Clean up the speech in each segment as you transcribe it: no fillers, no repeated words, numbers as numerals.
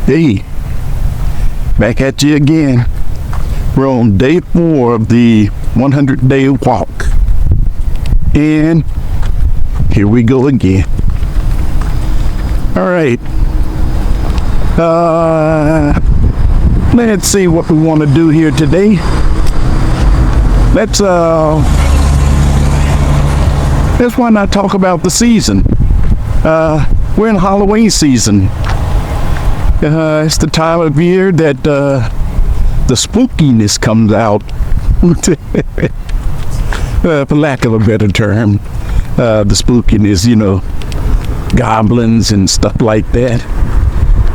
Hey, back at you again. We're on day 4 of the 100-day walk. And here we go again. All right. Let's see what we want to do here today. Let's why not talk about the season. We're in Halloween season. It's the time of year that the spookiness comes out, for lack of a better term. The spookiness, goblins and stuff like that.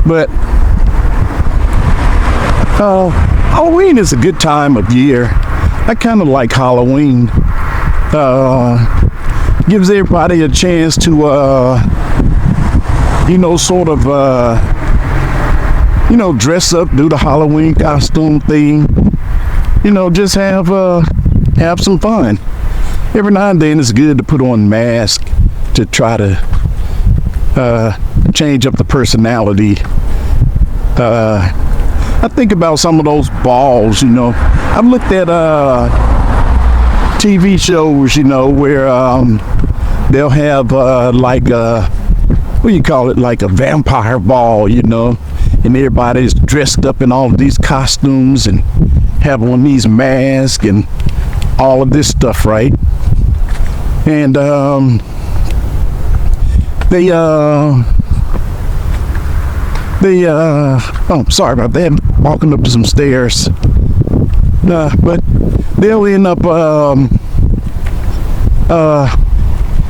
But Halloween is a good time of year. I kind of like Halloween. Gives everybody a chance to, sort of, dress up, do the Halloween costume thing. Just have some fun. Every now and then it's good to put on a mask to try to change up the personality. I think about some of those balls, I've looked at TV shows, where they'll have like a vampire ball, and everybody's dressed up in all of these costumes and have on these masks and all of this stuff, right? And sorry about that, walking up some stairs. But they'll end up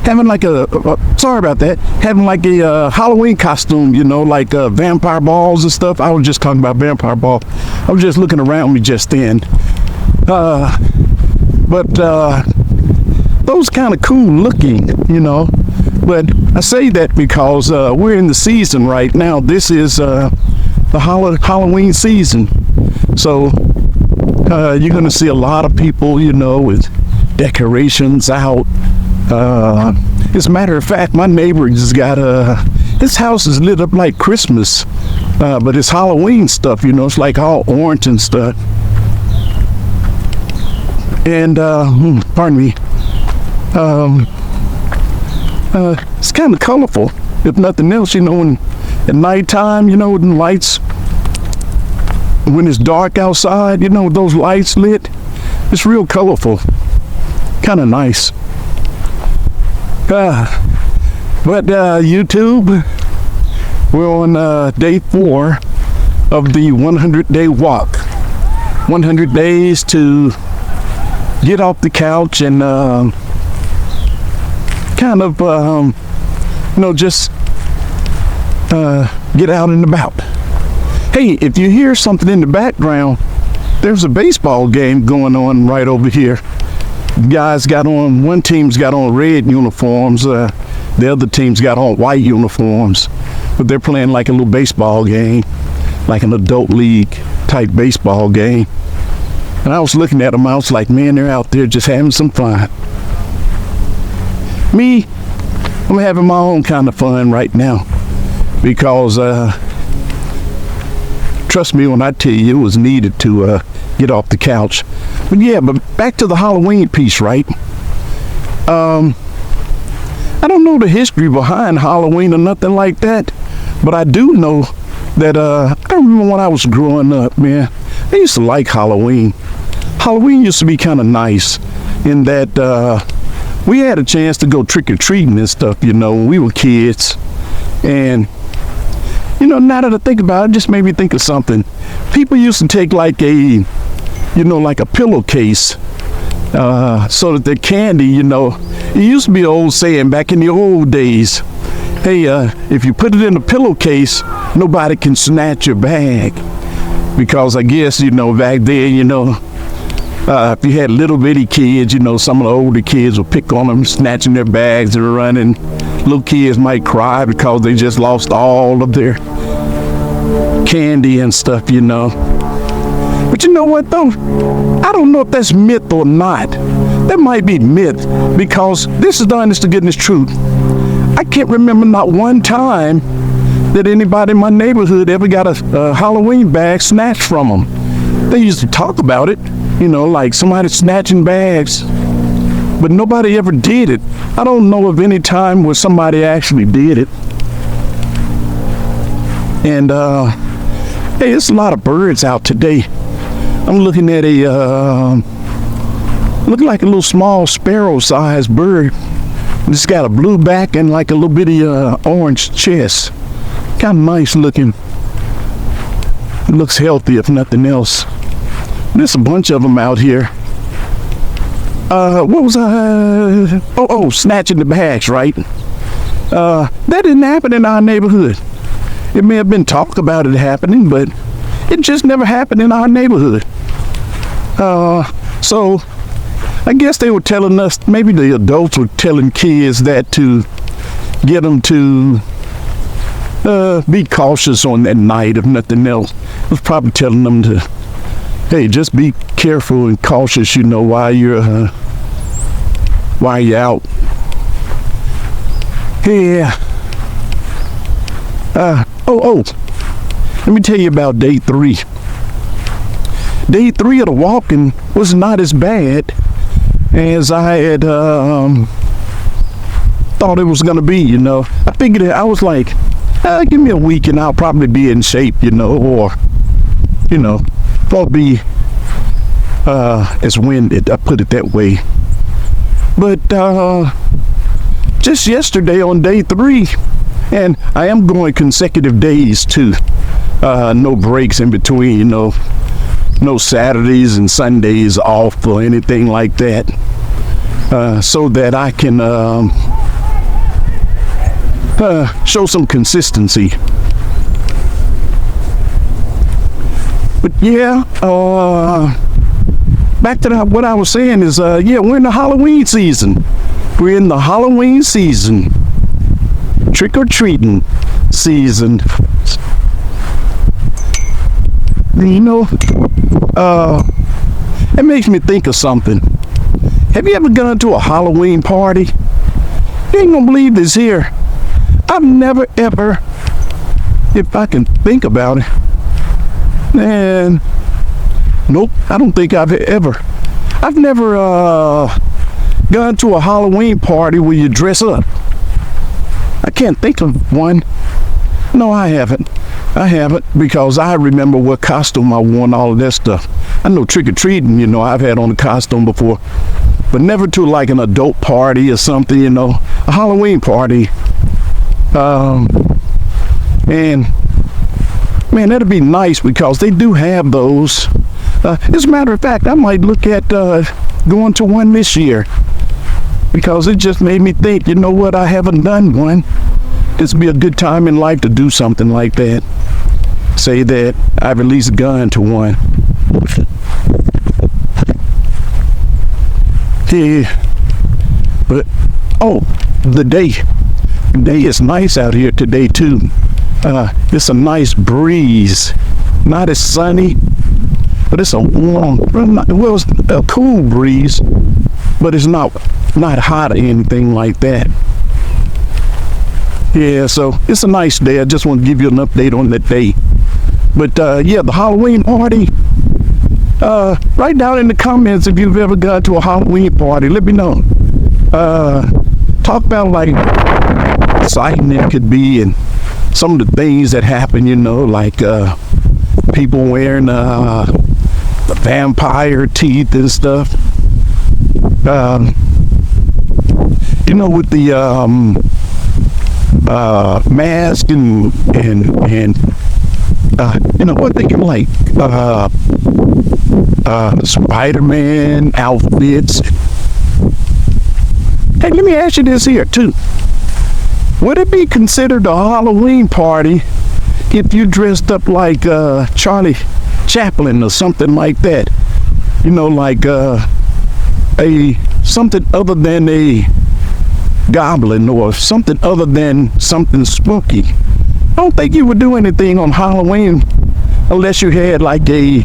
having like having like a Halloween costume, like vampire balls and stuff. I was just talking about vampire ball. I was just looking around me just then. But those kind of cool looking, But I say that because we're in the season right now. This is the Halloween season. So you're going to see a lot of people, with decorations out. As a matter of fact, my neighbor has got his house is lit up like Christmas, but it's Halloween stuff, it's like all orange and stuff. And pardon me, it's kind of colorful, if nothing else, when at nighttime, with the lights, when it's dark outside, with those lights lit, it's real colorful, kind of nice. But YouTube, we're on day 4 of the 100-day walk. 100 days to get off the couch and kind of, just get out and about. Hey, if you hear something in the background, there's a baseball game going on right over here. Guys one team's got on red uniforms, the other team's got on white uniforms, but they're playing like a little baseball game, like an adult league type baseball game. And I was looking at them, I was like, man, they're out there just having some fun. Me, I'm having my own kind of fun right now, because trust me when I tell you, it was needed to get off the couch. But back to the Halloween piece, right? I don't know the history behind Halloween or nothing like that, but I do know that I remember when I was growing up, man, I used to like Halloween. Halloween used to be kind of nice in that we had a chance to go trick-or-treating and stuff, when we were kids. And now that I think about it, it just made me think of something. People used to take like a pillowcase, so that the candy, it used to be an old saying back in the old days, hey, if you put it in a pillowcase, nobody can snatch your bag. Because I guess, back then, if you had little bitty kids, some of the older kids would pick on them, snatching their bags and running. Little kids might cry because they just lost all of their candy and stuff, But you know what, though? I don't know if that's myth or not. That might be myth, because this is the honest to goodness truth. I can't remember not one time that anybody in my neighborhood ever got a Halloween bag snatched from them. They used to talk about it, like somebody snatching bags, but nobody ever did it. I don't know of any time where somebody actually did it. And hey, there's a lot of birds out today. I'm looking at look like a little small sparrow-sized bird. It's got a blue back and like a little bitty orange chest. Kind of nice looking. It looks healthy if nothing else. There's a bunch of them out here. What was I? Snatching the bags, right? That didn't happen in our neighborhood. It may have been talk about it happening, but it just never happened in our neighborhood. So I guess they were telling us, maybe the adults were telling kids that to get them to be cautious on that night, if nothing else. I was probably telling them to, hey, just be careful and cautious, while you're out. Yeah. Let me tell you about day 3. Day 3 of the walking was not as bad as I had thought it was gonna be. I figured I was like, give me a week and I'll probably be in shape, or won't be as winded. I put it that way. But just yesterday on day 3, and I am going consecutive days too. No breaks in between, no Saturdays and Sundays off or anything like that, so that I can show some consistency. But yeah, back to what I was saying is, we're in the Halloween season. We're in the Halloween season. Trick-or-treating season. It makes me think of something. Have you ever gone to a Halloween party? You ain't gonna believe this here. I've never ever, if I can think about it, and nope, I don't think I've never gone to a Halloween party where you dress up. I can't think of one. No, I haven't, because I remember what costume I wore and all of that stuff. I know trick-or-treating, I've had on a costume before, but never to like an adult party or something, a Halloween party. And man, that'd be nice because they do have those. As a matter of fact, I might look at going to one this year, because it just made me think, what, I haven't done one. This would be a good time in life to do something like that. Say that I've at least gone to one. Yeah. But, the day is nice out here today too. It's a nice breeze. Not as sunny, but it's a warm, well, it's a cool breeze, but it's not hot or anything like that. Yeah, so it's a nice day. I just want to give you an update on that day. But the Halloween party, write down in the comments if you've ever gone to a Halloween party. Let me know. Talk about like exciting it could be and some of the things that happen, like people wearing the vampire teeth and stuff. With the mask and what they can like Spider-Man outfits. Hey, let me ask you this here too. Would it be considered a Halloween party if you dressed up like Charlie Chaplin or something like that? Like something other than a goblin or something other than something spooky. I don't think you would do anything on Halloween unless you had like a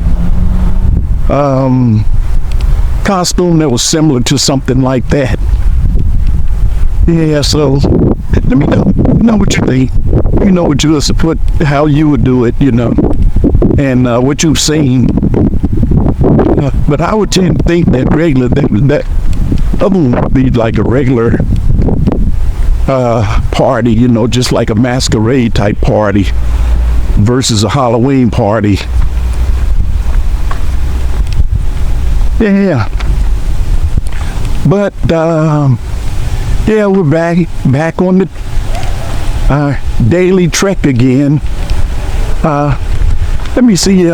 costume that was similar to something like that. Yeah, so let me know what you think. you know, what you put, how you would do it, you know, and what you've seen. But I would tend to think that that other one would be like a regular party, you know, just like a masquerade type party versus a Halloween party. Yeah. But yeah, we're back on the daily trek again. Let me see.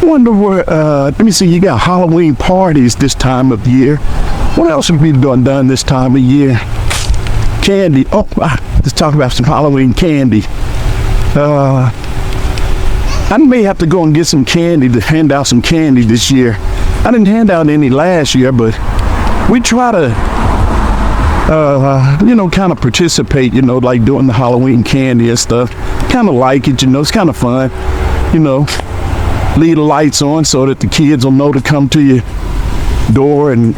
Wonder where. Let me see. You got Halloween parties this time of year. What else have we done this time of year? Candy. Oh, let's talk about some Halloween candy. I may have to go and get some candy to hand out some candy this year. I didn't hand out any last year, but we try to, you know, kind of participate, you know, like doing the Halloween candy and stuff. Kind of like it, you know, it's kind of fun, you know. Leave the lights on so that the kids will know to come to your door and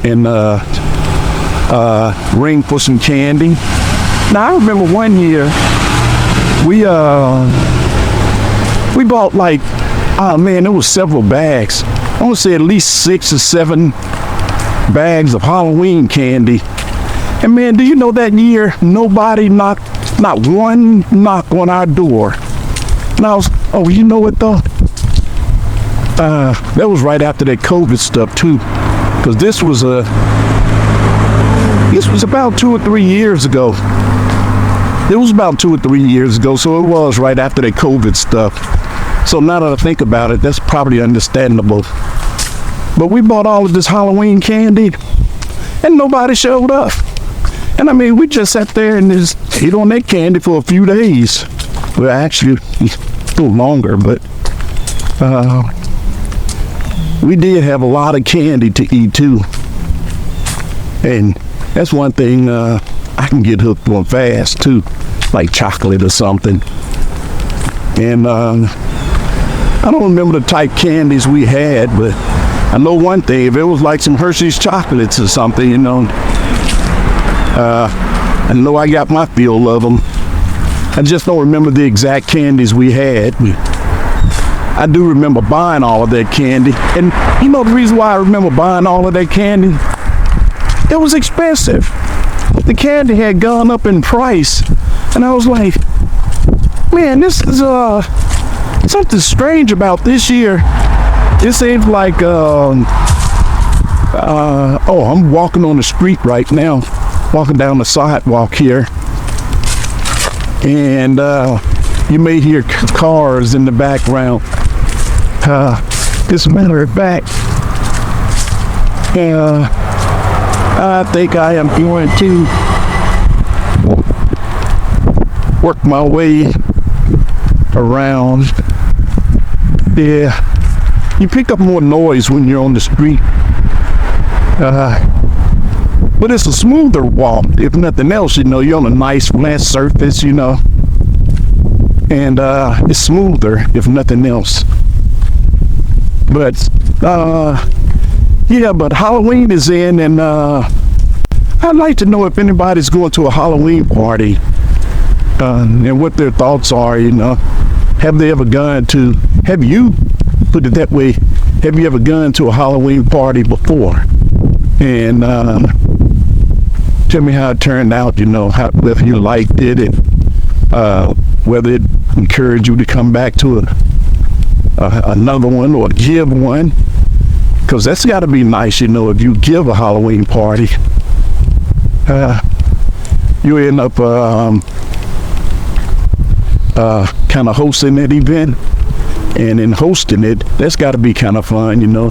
ring for some candy. Now, I remember one year, we bought like, oh man, there was several bags. I want to say at least 6 or 7 bags of Halloween candy. And man, do you know that year, nobody knocked, not one knock on our door. And I was, oh, you know what though? That was right after that COVID stuff too. Because this was about 2 or 3 years ago. It was about 2 or 3 years ago, so it was right after that COVID stuff. So now that I think about it, that's probably understandable. But we bought all of this Halloween candy, and nobody showed up. And I mean, we just sat there and just ate on that candy for a few days. Well, actually, a little longer, but we did have a lot of candy to eat too. And that's one thing I can get hooked on fast too, like chocolate or something. And I don't remember the type candies we had, but I know one thing, if it was like some Hershey's chocolates or something, you know, I know I got my fill of them. I just don't remember the exact candies we had. I do remember buying all of that candy. And you know the reason why I remember buying all of that candy? It was expensive. The candy had gone up in price. And I was like, man, this is something strange about this year. It seems like, oh, I'm walking on the street right now, walking down the sidewalk here. And you may hear cars in the background. As a matter of fact, I think I am going to work my way around. Yeah, you pick up more noise when you're on the street, but it's a smoother walk. If nothing else, you know, you're on a nice flat surface, you know, and it's smoother if nothing else. But yeah, but Halloween is in, and I'd like to know if anybody's going to a Halloween party and what their thoughts are, you know. Have you, put it that way, have you ever gone to a Halloween party before? And tell me how it turned out, you know, whether you liked it, and whether it encouraged you to come back to another one or give one. Because that's got to be nice, you know, if you give a Halloween party. You end up kind of hosting that event, and in hosting it, that's got to be kind of fun, you know.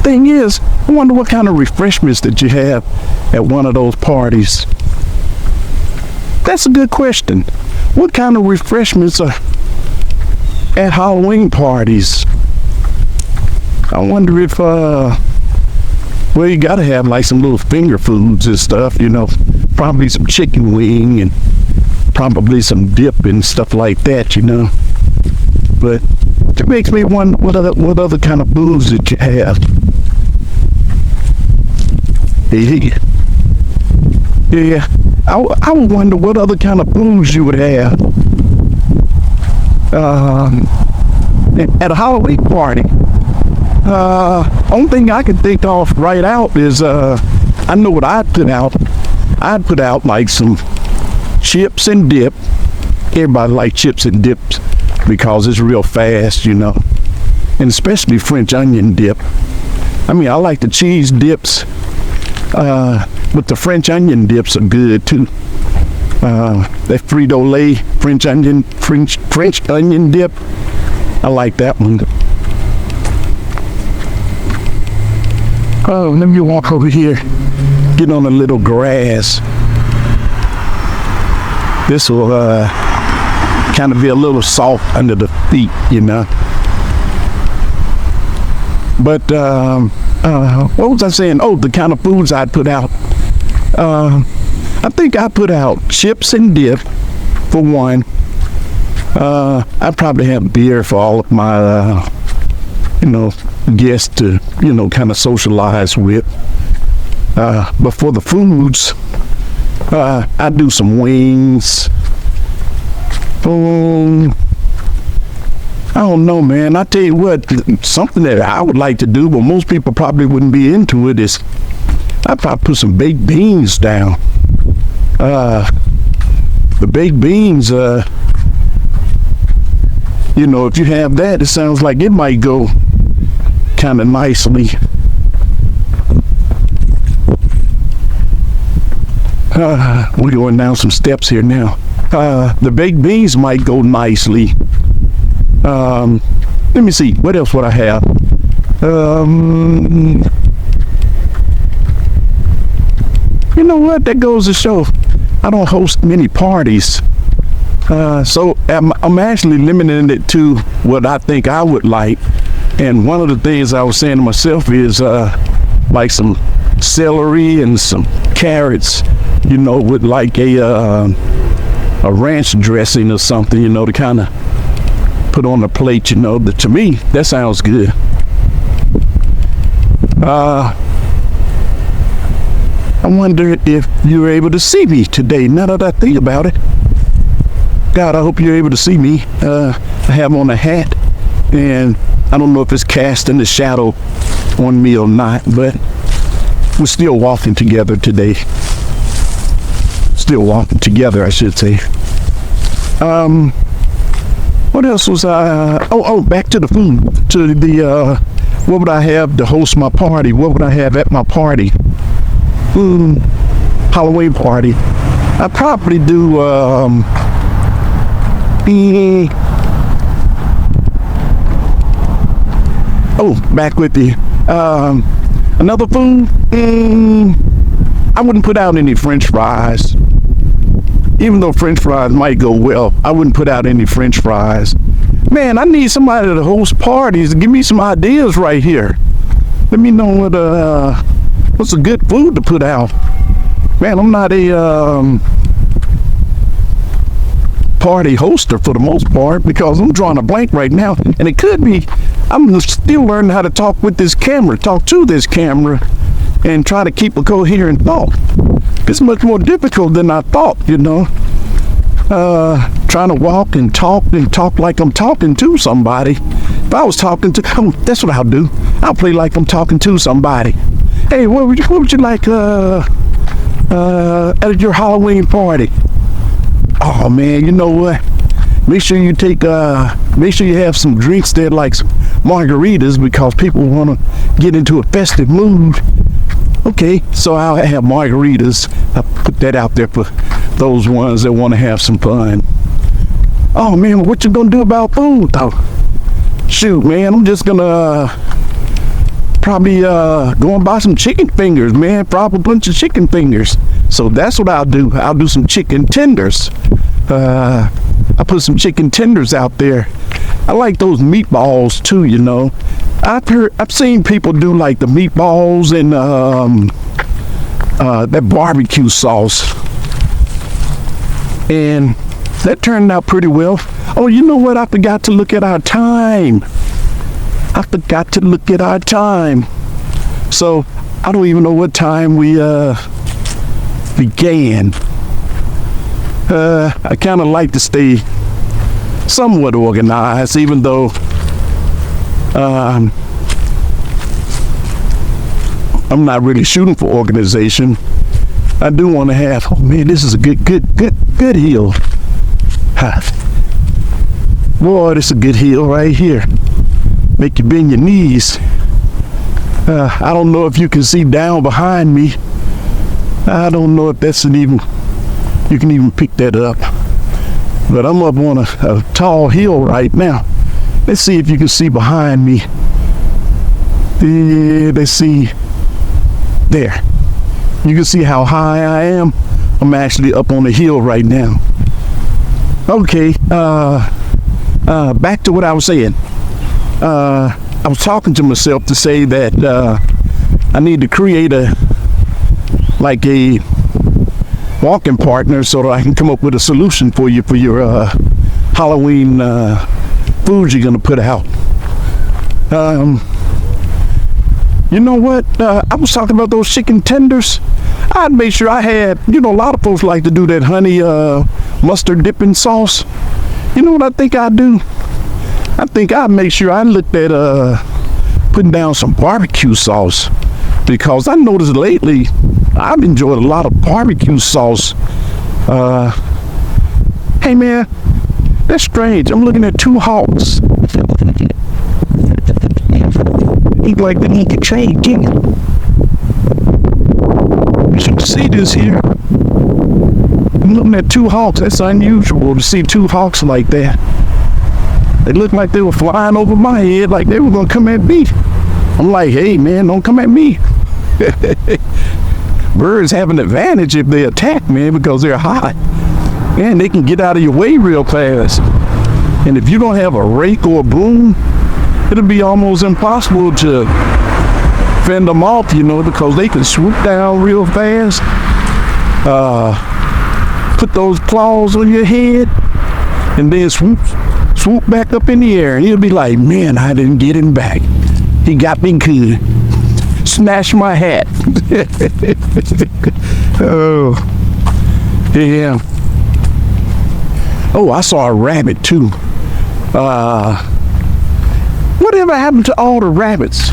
Thing is, I wonder what kind of refreshments that you have at one of those parties. That's a good question. What kind of refreshments are at Halloween parties? I wonder if, well, you got to have like some little finger foods and stuff, you know, probably some chicken wing and probably some dip and stuff like that, you know. But it makes me wonder what other kind of booze that you have. Hey, Yeah, I would wonder what other kind of foods you would have at a Halloween party. Only thing I can think of right out is I know what I'd put out. I'd put out like some chips and dip. Everybody like chips and dips because it's real fast, you know, and especially French onion dip. I mean, I like the cheese dips, but the French onion dips are good too. That Frito-Lay French onion dip, I like that one. Oh, let me walk over here, get on a little grass. This will kind of be a little soft under the feet, you know. But what was I saying? Oh, the kind of foods I'd put out. I think I put out chips and dip for one. I'd probably have beer for all of my, guests to, kind of socialize with. But for the foods, I do some wings. I don't know, man. I tell you what, something that I would like to do, but most people probably wouldn't be into it, is I'd probably put some baked beans down. The baked beans, if you have that, it sounds like it might go kind of nicely. We're going down some steps here now. The baked beans might go nicely. Let me see, what else would I have? You know what, that goes to show I don't host many parties. So I'm actually limiting it to what I think I would like. And one of the things I was saying to myself is like some celery and some carrots, with like a ranch dressing or something, to kind of put on the plate, that to me, that sounds good. I wonder if you were able to see me today, now that I think about it. God, I hope you're able to see me. I have on a hat, and I don't know if it's casting a shadow on me or not, but we're still walking together today. Still walking together, I should say. What else was I? Back to the food. To the what would I have to host my party? What would I have at my party? Halloween party. I probably do. Back with you. Another food. I wouldn't put out any French fries. Even though French fries might go well, I wouldn't put out any French fries. Man, I need somebody to host parties. Give me some ideas right here. Let me know what's a good food to put out. Man, I'm not a party hoster for the most part, because I'm drawing a blank right now, and it could be I'm still learning how to talk to this camera, and try to keep a coherent thought. It's much more difficult than I thought, trying to walk and talk like I'm talking to somebody. If I was talking to, that's what I'll do. I'll play like I'm talking to somebody. Hey, what would you like at your Halloween party? Oh man, you know what? Make sure you have some drinks there, like some margaritas, because people want to get into a festive mood. Okay, so I'll have margaritas. I'll put that out there for those ones that want to have some fun. Oh man, what you gonna do about food though? Shoot, man, I'm just gonna probably go and buy some chicken fingers, man. Probably a bunch of chicken fingers. So that's what I'll do. I'll do some chicken tenders. I put some chicken tenders out there. I like those meatballs too, I've seen people do like the meatballs and that barbecue sauce, and that turned out pretty well. Oh, you know what? I forgot to look at our time. So I don't even know what time we began. I kind of like to stay somewhat organized, even though I'm not really shooting for organization. I do want to have, oh man, this is a good hill. Boy, this is a good hill right here. Make you bend your knees. I don't know if you can see down behind me. I don't know if that's you can even pick that up. But I'm up on a tall hill right now. Let's see if you can see behind me. Let's see. There. You can see how high I am. I'm actually up on the hill right now. Okay. Back to what I was saying. I was talking to myself to say that I need to create a walking partner so that I can come up with a solution for you for your Halloween foods you're gonna put out. You know what? I was talking about those chicken tenders. I'd make sure I had, a lot of folks like to do that honey mustard dipping sauce. You know what I think I'd do? I think I'd make sure I looked at putting down some barbecue sauce, because I noticed lately I've enjoyed a lot of barbecue sauce. Hey man, that's strange. I'm looking at two hawks. Eat like they need to change. You should see this here. I'm looking at two hawks. That's unusual to see two hawks like that. They looked like they were flying over my head, like they were gonna come at me. I'm like, hey man, don't come at me. Birds have an advantage if they attack, man, because they're high. Man, they can get out of your way real fast. And if you don't have a rake or a broom, it'll be almost impossible to fend them off, because they can swoop down real fast, put those claws on your head, and then swoop back up in the air, and you'll be like, man, I didn't get him back. He got me good. Smash my hat. Oh, yeah. Oh, I saw a rabbit too. Whatever happened to all the rabbits?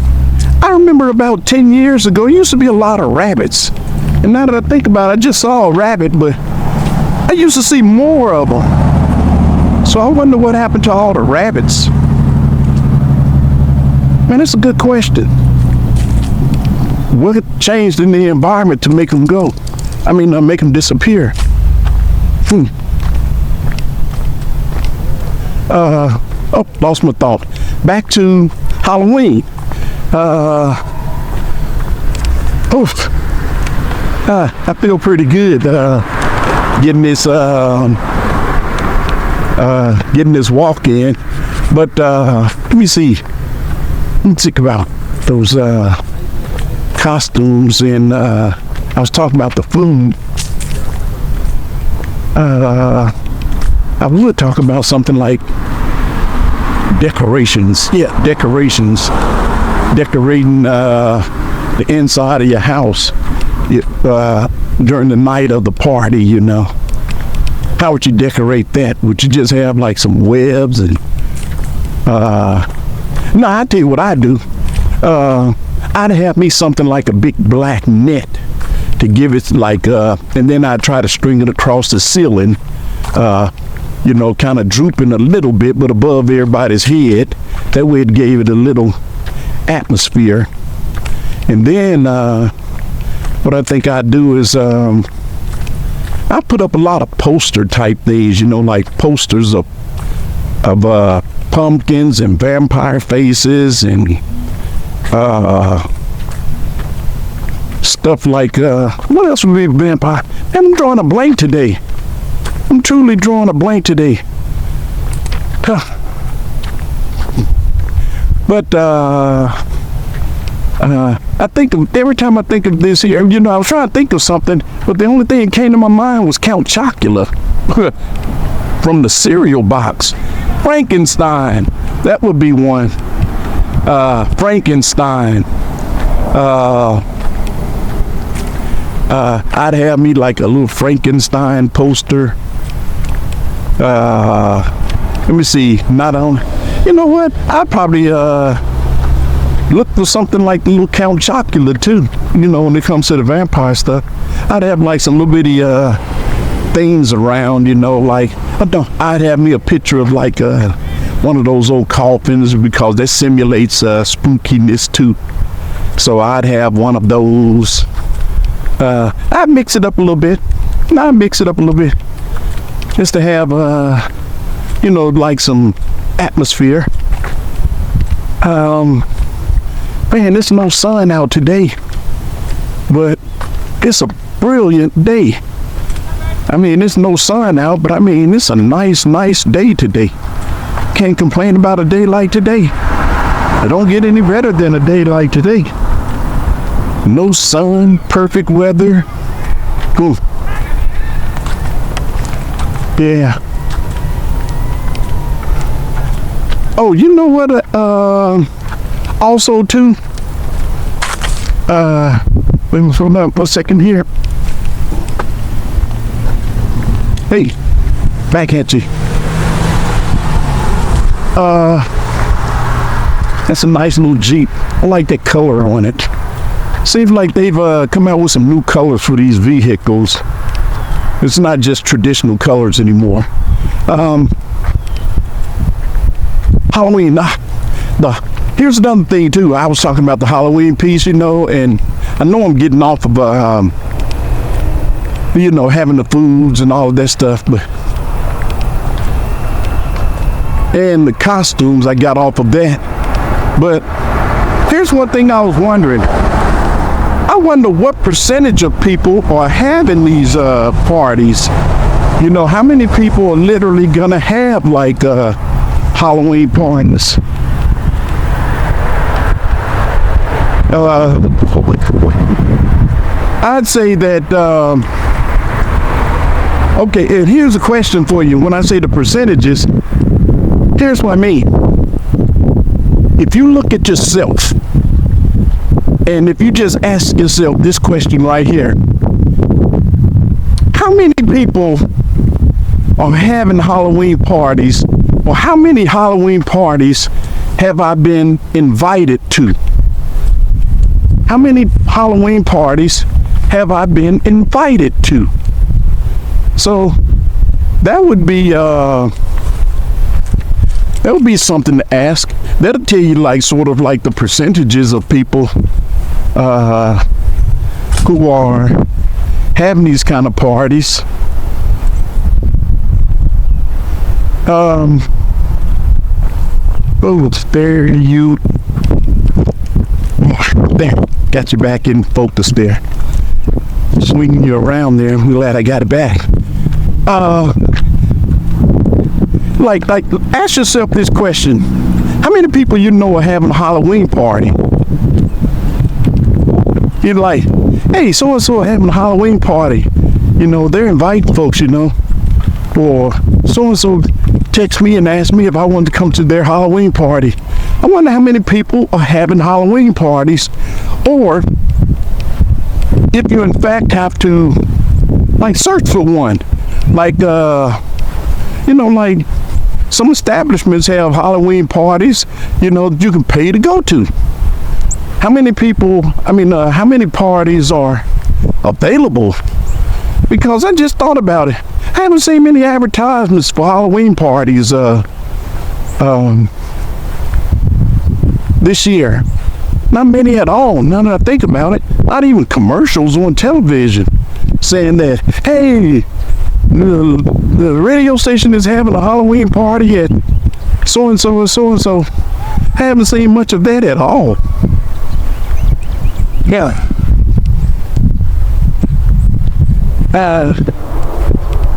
I remember about 10 years ago, there used to be a lot of rabbits. And now that I think about it, I just saw a rabbit, but I used to see more of them. So I wonder what happened to all the rabbits. Man, that's a good question. What changed in the environment to make them go? Make them disappear. Oh, lost my thought. Back to Halloween. I feel pretty good getting this walk in. But let me see. Let me think about those costumes, and I was talking about the food. I would talk about something like decorations. Yeah, decorations. Decorating the inside of your house during the night of the party, How would you decorate that? Would you just have like some webs and no, I'll tell you what I'd do. I'd have me something like a big black net to give it and then I'd try to string it across the ceiling, kind of drooping a little bit, but above everybody's head. That way it gave it a little atmosphere. And then what I think I'd do is I put up a lot of poster type things, like posters of pumpkins and vampire faces and stuff like what else would be a vampire? And I'm drawing a blank today. I'm truly drawing a blank today. But I think every time I think of this here, I was trying to think of something, but the only thing that came to my mind was Count Chocula from the cereal box. Frankenstein, that would be one. I'd have me like a little Frankenstein poster. Let me see. Not on. You know what? I'd probably look for something like the little Count Chocula too. You know, when it comes to the vampire stuff, I'd have like some little bitty things around. You know, like I'd have me a picture of like one of those old coffins because that simulates spookiness too. So I'd have one of those. I'd mix it up a little bit. Just to have, you know, like some atmosphere. Man, there's no sun out today, but it's a brilliant day. I mean, there's no sun out, but I mean, it's a nice day today. Can't complain about a day like today. I don't get any better than a day like today. No sun, perfect weather. Cool. Yeah. Oh, you know what? Also, too. Wait a second here. Hey, back at you. That's a nice little Jeep. I like that color on it. Seems like they've come out with some new colors for these vehicles. It's not just traditional colors anymore. Halloween. Here's another thing too. I was talking about the Halloween piece, you know, and I know I'm getting off of, you know, having the foods and all of that stuff, but and the costumes, I got off of that. But here's one thing I was wondering. I wonder what percentage of people are having these parties. You know, how many people are literally gonna have like Halloween parties? I'd say that okay, and here's a question for you. When I say the percentages, here's what I mean. If you look at yourself, and if you just ask yourself this question right here, how many people are having Halloween parties, or how many Halloween parties have I been invited to? How many Halloween parties have I been invited to? So that would be something to ask. That'll tell you like sort of like the percentages of people who are having these kind of parties. Oh, there you. There, got you back in focus there. Swinging you around there. I'm glad I got it back. Like, ask yourself this question: how many people you know are having a Halloween party? You're like, hey, so and so having a Halloween party. You know, they're inviting folks. You know, or so and so text me and ask me if I wanted to come to their Halloween party. I wonder how many people are having Halloween parties, or if you in fact have to like search for one. Like you know, like some establishments have Halloween parties, you know, that you can pay to go to. How many people, how many parties are available? Because I just thought about it. I haven't seen many advertisements for Halloween parties this year. Not many at all, now that I think about it. Not even commercials on television saying that, hey, the radio station is having a Halloween party at so-and-so and so-and-so. I haven't seen much of that at all. Yeah.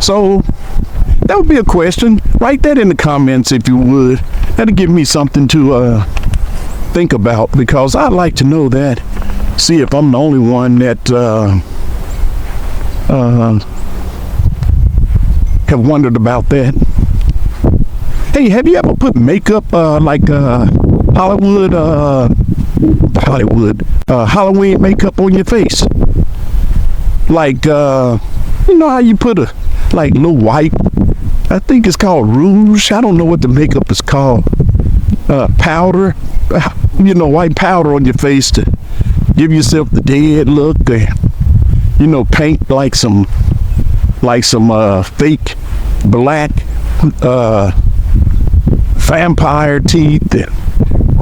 So that would be a question. Write that in the comments if you would. That'll give me something to think about, because I'd like to know that. See if I'm the only one that have wondered about that. Hey, have you ever put makeup like Halloween makeup on your face? like you know how you put a like little white, I think it's called rouge, I don't know what the makeup is called, powder, you know, white powder on your face to give yourself the dead look, and you know, paint like some fake black vampire teeth and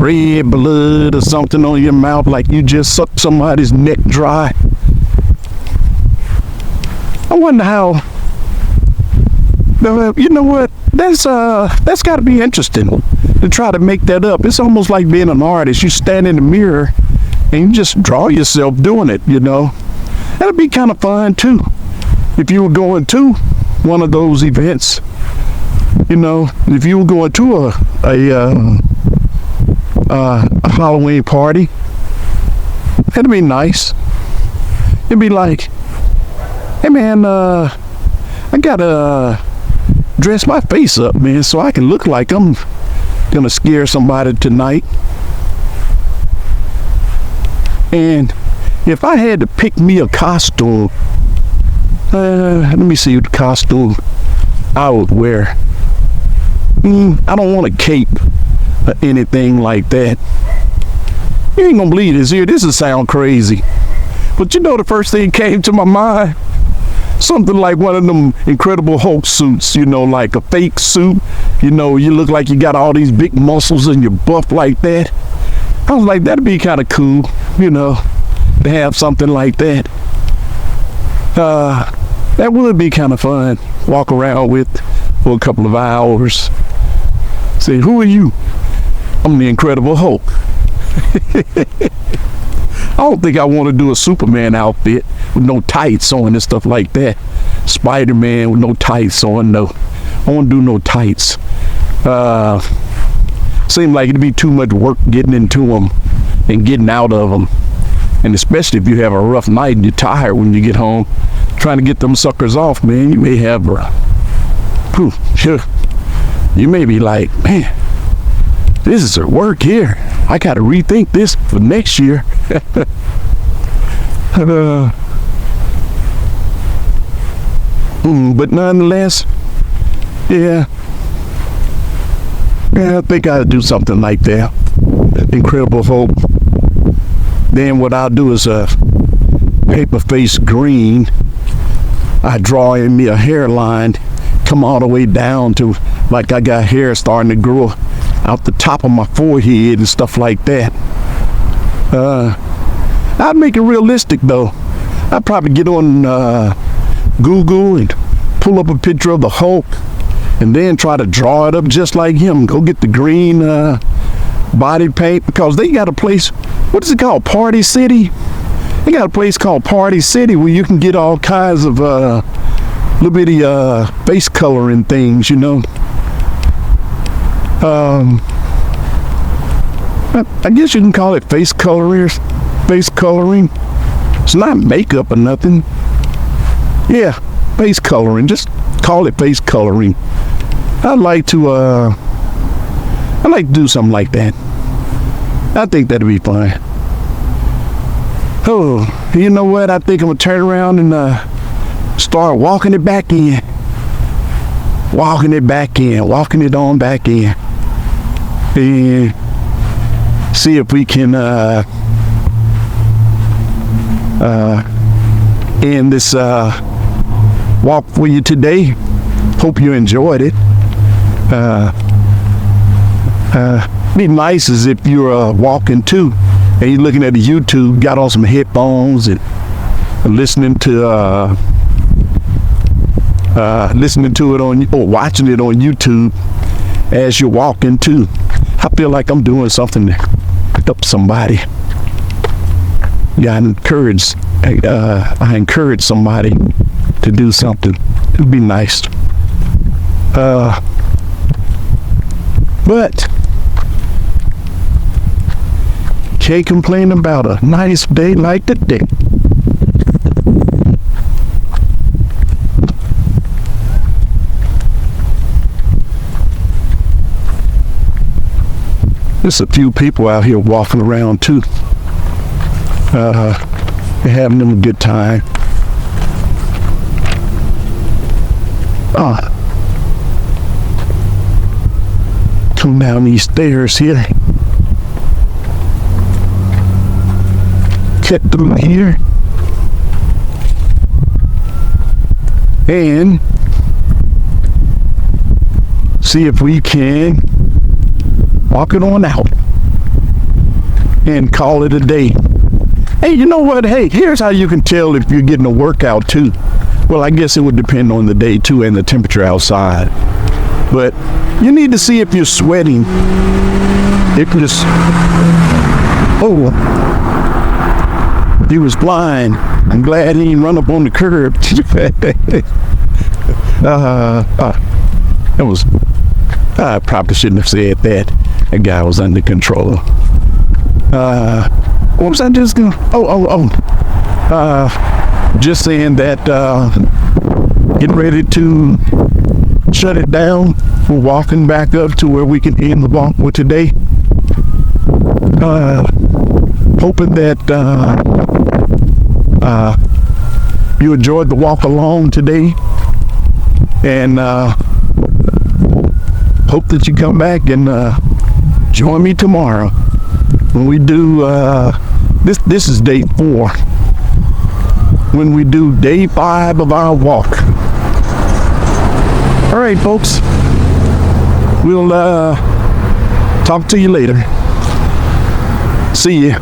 red blood or something on your mouth, like you just sucked somebody's neck dry. I wonder how, you know what, that's got to be interesting to try to make that up. It's almost like being an artist. You stand in the mirror and you just draw yourself doing it, you know. That'd be kind of fun too, if you were going to one of those events. You know, if you were going to a Halloween party, that'd be nice. It'd be like, hey man, I gotta dress my face up, man, so I can look like I'm gonna scare somebody tonight. And if I had to pick me a costume, let me see what costume I would wear. I don't want a cape or anything like that. You ain't gonna believe this here. This will sound crazy. But you know, the first thing came to my mind, something like one of them Incredible Hulk suits, you know, like a fake suit. You know, you look like you got all these big muscles and you're buff like that. I was like, that'd be kind of cool, you know, to have something like that. That would be kind of fun. Walk around with for a couple of hours. Say, who are you? I'm the Incredible Hulk. I don't think I want to do a Superman outfit with no tights on and stuff like that. Spider-Man with no tights on, no. I won't do no tights. Seemed like it'd be too much work getting into them and getting out of them. And especially if you have a rough night and you're tired when you get home, trying to get them suckers off, man, you may have, you may be like, man, this is her work here. I got to rethink this for next year. But nonetheless, yeah, I think I'll do something like that. Incredible Hulk. Then what I'll do is paper face green. I draw in me a hairline, come all the way down to like I got hair starting to grow out the top of my forehead and stuff like that. I'd make it realistic though. I'd probably get on Google and pull up a picture of the Hulk and then try to draw it up just like him. Go get the green body paint, because they got a place, what is it called, Party City? They got a place called Party City where you can get all kinds of little bitty face coloring things, you know. I guess you can call it face coloring. It's not makeup or nothing. Yeah, face coloring. Just call it face coloring. I'd like to do something like that. I think that'd be fun. Oh, you know what? I think I'm gonna turn around and start walking it back in. Walking it on back in. And see if we can end this walk for you today. Hope you enjoyed it. Be nice as if you're walking too and you're looking at the YouTube, got on some headphones and listening to it on, or watching it on YouTube as you're walking too. I feel like I'm doing something to help somebody. Yeah, I encourage somebody to do something. It'd be nice. But can't complain about a nice day like today. There's a few people out here walking around too. They're having them a good time. Come down these stairs here. Cut through here. And see if we can walk it on out and call it a day. Hey, you know what? Hey, here's how you can tell if you're getting a workout too. Well, I guess it would depend on the day too and the temperature outside. But you need to see if you're sweating. If you're he was blind. I'm glad he didn't run up on the curb. That was, I probably shouldn't have said that. That guy was under control. What was I just going? Just saying that, get ready to shut it down. We're walking back up to where we can end the walk for today. Hoping that you enjoyed the walk along today, and hope that you come back and join me tomorrow when we do this is day 4, when we do day 5 of our walk. All right, folks, we'll talk to you later. See ya.